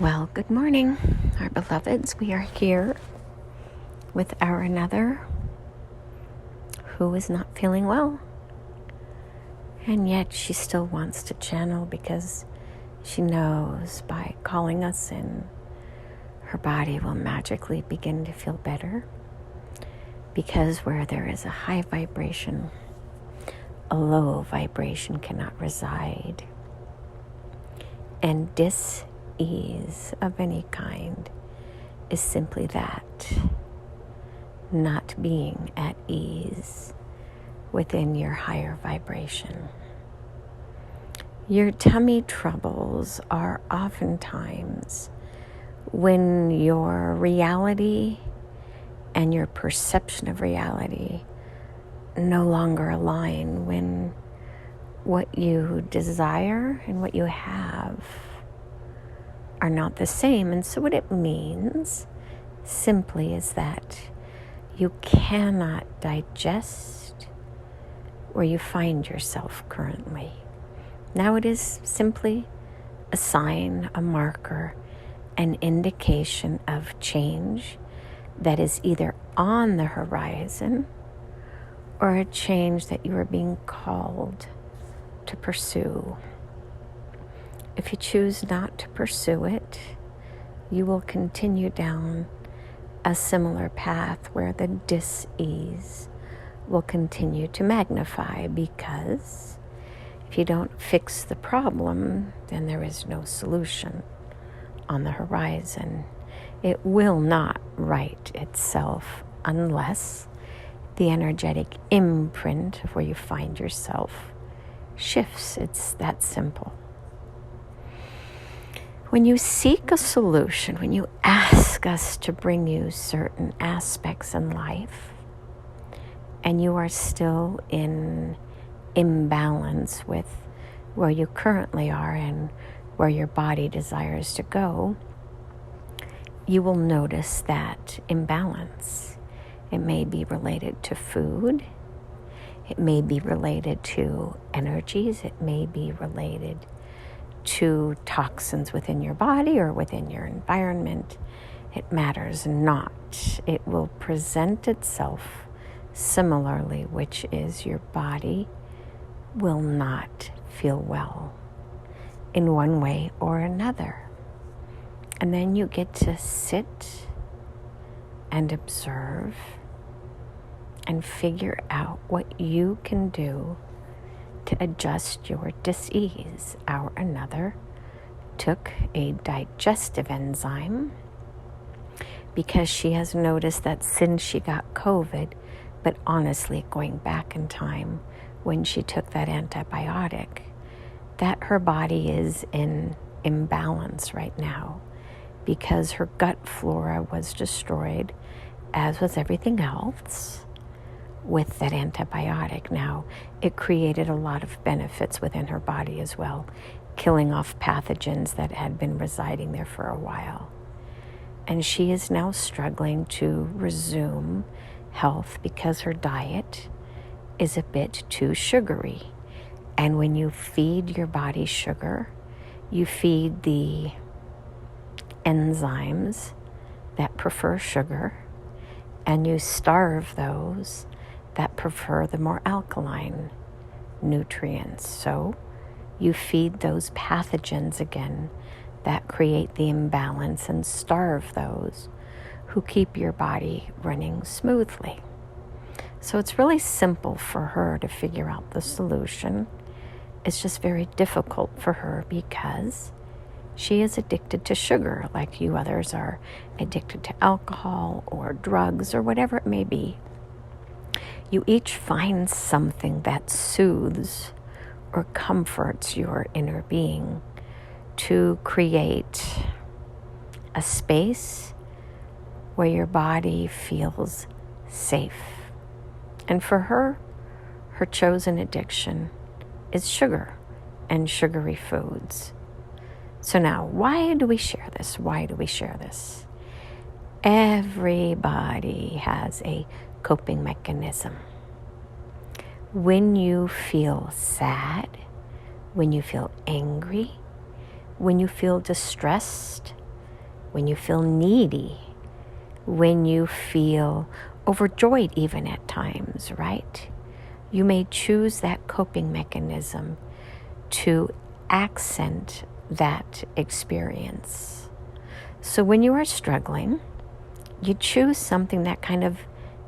Well, good morning, our beloveds. We are here with our another who is not feeling well. And yet she still wants to channel because she knows by calling us in, her body will magically begin to feel better. Because where there is a high vibration, a low vibration cannot reside. And dis-ease of any kind is simply that, not being at ease within your higher vibration. Your tummy troubles are oftentimes when your reality and your perception of reality no longer align, when what you desire and what you have are not the same. And so what it means simply is that you cannot digest where you find yourself currently. Now it is simply a sign, a marker, an indication of change that is either on the horizon or a change that you are being called to pursue. If you choose not to pursue it, you will continue down a similar path where the dis-ease will continue to magnify, because if you don't fix the problem, then there is no solution on the horizon. It will not right itself unless the energetic imprint of where you find yourself shifts. It's that simple. When you seek a solution, when you ask us to bring you certain aspects in life, and you are still in imbalance with where you currently are and where your body desires to go, you will notice that imbalance. It may be related to food. It may be related to energies. It may be related to toxins within your body or within your environment. It matters not. It will present itself similarly, which is your body will not feel well in one way or another. And then you get to sit and observe and figure out what you can do to adjust your dis-ease. Our another took a digestive enzyme because she has noticed that since she got COVID, but honestly going back in time when she took that antibiotic, that her body is in imbalance right now because her gut flora was destroyed, as was everything else, with that antibiotic. Now, it created a lot of benefits within her body as well, killing off pathogens that had been residing there for a while. And she is now struggling to resume health because her diet is a bit too sugary. And when you feed your body sugar, you feed the enzymes that prefer sugar, and you starve those that prefer the more alkaline nutrients. So you feed those pathogens again that create the imbalance and starve those who keep your body running smoothly. So it's really simple for her to figure out the solution. It's just very difficult for her because she is addicted to sugar, like you others are addicted to alcohol or drugs or whatever it may be. You each find something that soothes or comforts your inner being to create a space where your body feels safe. And for her, her chosen addiction is sugar and sugary foods. So now, why do we share this? Why do we share this? Everybody has a coping mechanism. When you feel sad, when you feel angry, when you feel distressed, when you feel needy, when you feel overjoyed even at times, right? You may choose that coping mechanism to accent that experience. So when you are struggling, you choose something that kind of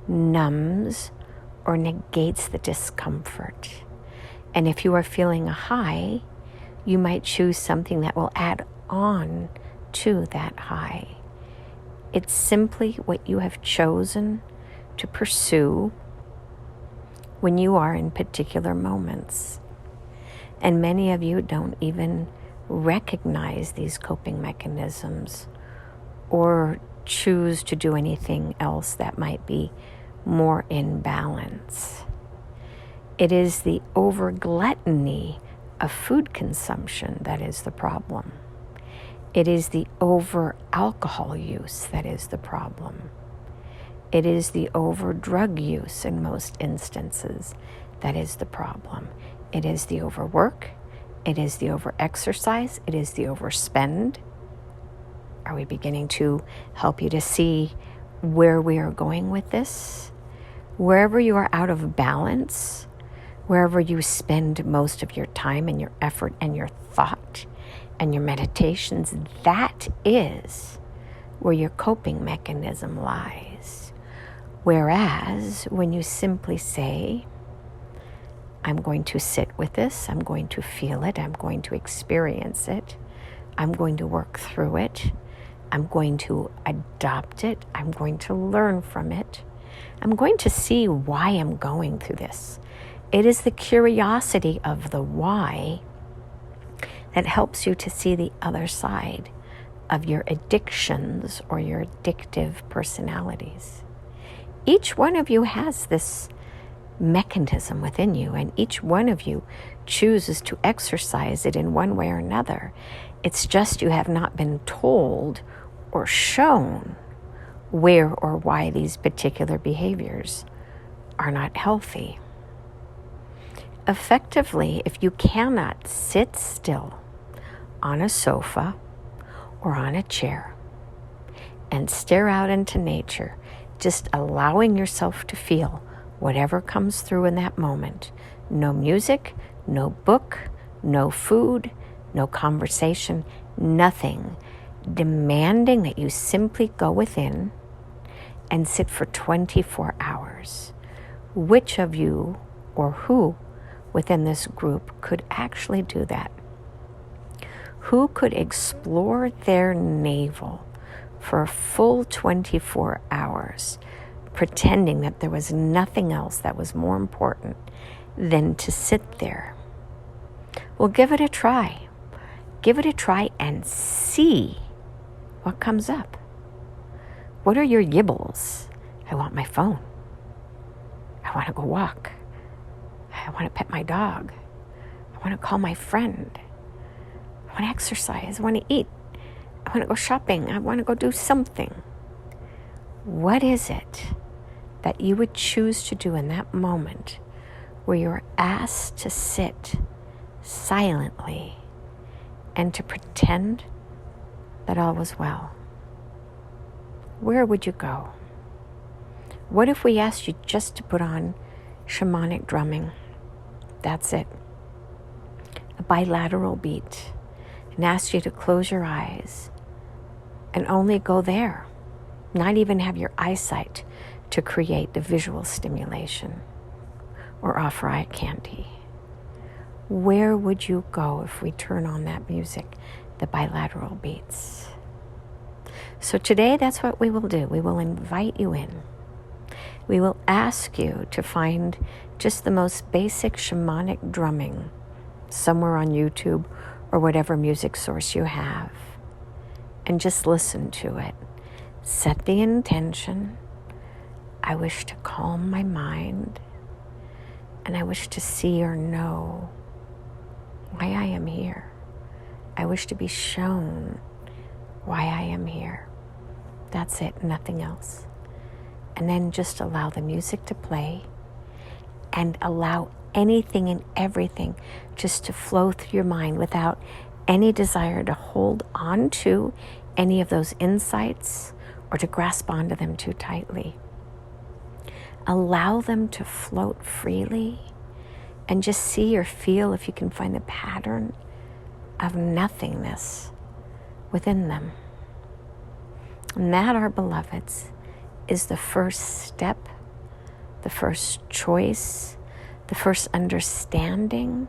numbs or negates the discomfort. And if you are feeling a high, you might choose something that will add on to that high. It's simply what you have chosen to pursue when you are in particular moments. And many of you don't even recognize these coping mechanisms or choose to do anything else that might be more in balance. It is the over-gluttony of food consumption that is the problem. It is the over-alcohol use that is the problem. It is the over-drug use in most instances that is the problem. It is the overwork. It is the over-exercise. It is the overspend. Are we beginning to help you to see where we are going with this? Wherever you are out of balance, wherever you spend most of your time and your effort and your thought and your meditations, that is where your coping mechanism lies. Whereas when you simply say, I'm going to sit with this, I'm going to feel it, I'm going to experience it, I'm going to work through it, I'm going to adopt it, I'm going to learn from it, I'm going to see why I'm going through this. It is the curiosity of the why that helps you to see the other side of your addictions or your addictive personalities. Each one of you has this mechanism within you, and each one of you chooses to exercise it in one way or another. It's just you have not been told or shown where or why these particular behaviors are not healthy. Effectively, if you cannot sit still on a sofa or on a chair and stare out into nature, just allowing yourself to feel whatever comes through in that moment, no music, no book, no food, no conversation, nothing, demanding that you simply go within and sit for 24 hours. Which of you or who within this group could actually do that? Who could explore their navel for a full 24 hours, pretending that there was nothing else that was more important than to sit there? Well, give it a try. Give it a try and see what comes up. What are your yibbles? I want my phone. I want to go walk. I want to pet my dog. I want to call my friend. I want to exercise. I want to eat. I want to go shopping. I want to go do something. What is it that you would choose to do in that moment where you're asked to sit silently and to pretend that all was well? Where would you go? What if we asked you just to put on shamanic drumming? That's it. A bilateral beat. And asked you to close your eyes and only go there. Not even have your eyesight to create the visual stimulation or offer eye candy. Where would you go if we turn on that music, the bilateral beats? So today, that's what we will do. We will invite you in. We will ask you to find just the most basic shamanic drumming somewhere on YouTube or whatever music source you have, and just listen to it. Set the intention. I wish to calm my mind, and I wish to see or know why I am here. I wish to be shown why I am here. That's it, nothing else. And then just allow the music to play and allow anything and everything just to flow through your mind without any desire to hold on to any of those insights or to grasp onto them too tightly. Allow them to float freely and just see or feel if you can find the pattern of nothingness within them. And that, our beloveds, is the first step, the first choice, the first understanding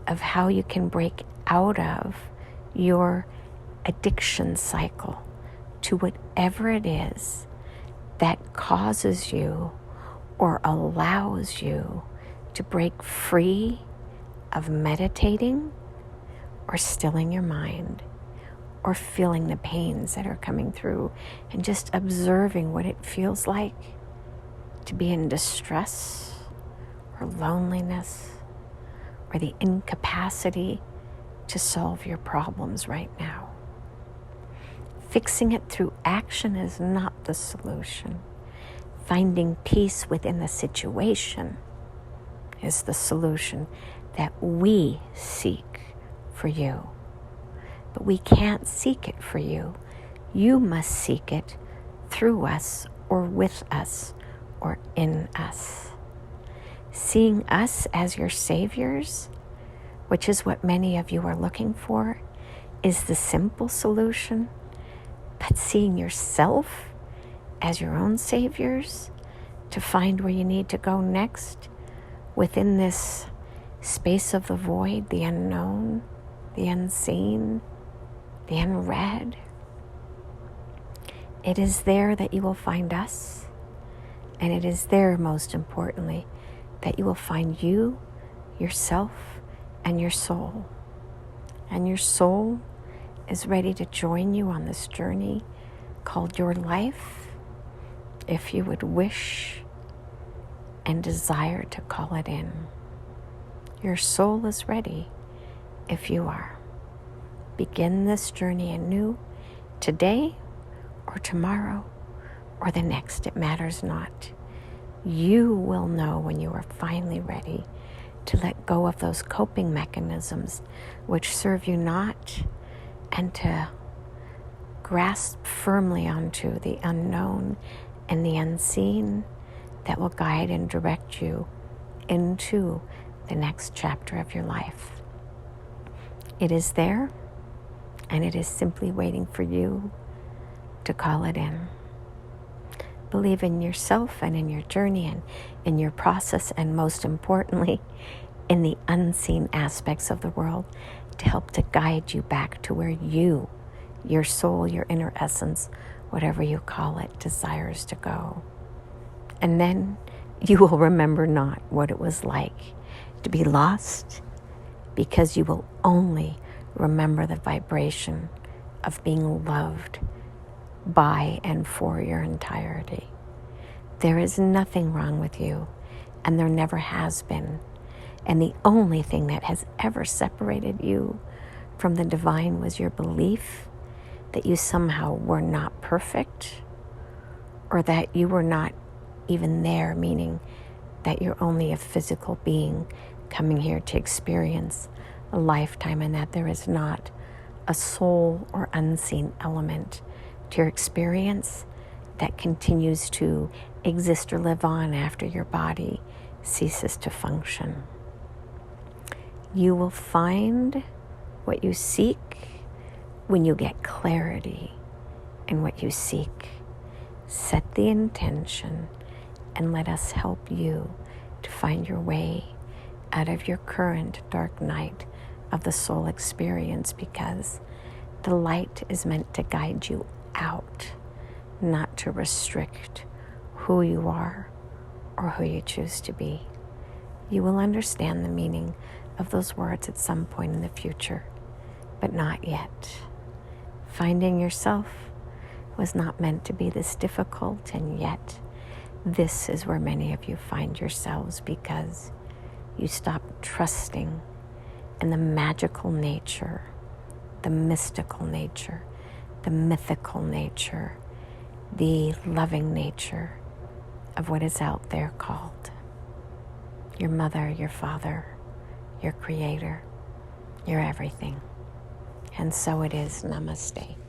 of how you can break out of your addiction cycle to whatever it is that causes you or allows you to break free of meditating or stilling your mind or feeling the pains that are coming through and just observing what it feels like to be in distress or loneliness or the incapacity to solve your problems right now. Fixing it through action is not the solution. Finding peace within the situation is the solution that we seek for you. But we can't seek it for you. You must seek it through us or with us or in us. Seeing us as your saviors, which is what many of you are looking for, is the simple solution. But seeing yourself as your own saviors to find where you need to go next within this space of the void, the unknown, the unseen, the unread. It is there that you will find us, and it is there, most importantly, that you will find you, yourself, and your soul. And your soul is ready to join you on this journey called your life, if you would wish and desire to call it in. Your soul is ready if you are. Begin this journey anew today or tomorrow or the next. It matters not. You will know when you are finally ready to let go of those coping mechanisms which serve you not, and to grasp firmly onto the unknown and the unseen that will guide and direct you into the next chapter of your life. It is there, and it is simply waiting for you to call it in. Believe in yourself and in your journey and in your process, and most importantly, in the unseen aspects of the world to help to guide you back to where you, your soul, your inner essence, whatever you call it, desires to go. And then you will remember not what it was like to be lost, because you will only remember the vibration of being loved by and for your entirety. There is nothing wrong with you, and there never has been. And the only thing that has ever separated you from the divine was your belief that you somehow were not perfect, or that you were not even there, meaning that you're only a physical being coming here to experience a lifetime, and that there is not a soul or unseen element to your experience that continues to exist or live on after your body ceases to function. You will find what you seek when you get clarity in what you seek. Set the intention and let us help you to find your way out of your current dark night of the soul experience, because the light is meant to guide you out, not to restrict who you are or who you choose to be. You will understand the meaning of those words at some point in the future, but not yet. Finding yourself was not meant to be this difficult, and yet this is where many of you find yourselves, because you stopped trusting in the magical nature, the mystical nature, the mythical nature, the loving nature of what is out there called your mother, your father, your creator, your everything. And so it is. Namaste.